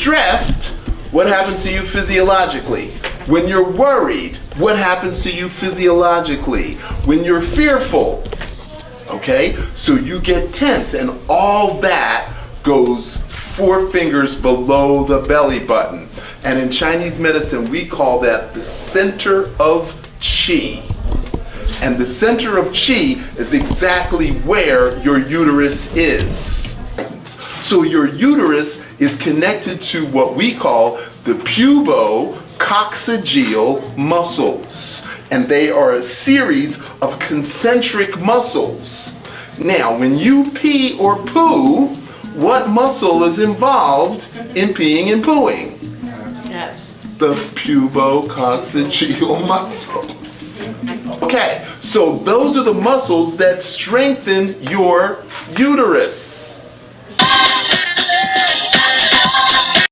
stressed, what happens to you physiologically? When you're worried, what happens to you physiologically? When you're fearful, okay? So you get tense, and all that goes 4 fingers below the belly button. And in Chinese medicine, we call that the center of qi. And the center of qi is exactly where your uterus is. So your uterus is connected to what we call the pubococcygeal muscles. And they are a series of concentric muscles. Now, when you pee or poo, what muscle is involved in peeing and pooing? Yes. The pubococcygeal muscles. Okay, so those are the muscles that strengthen your uterus.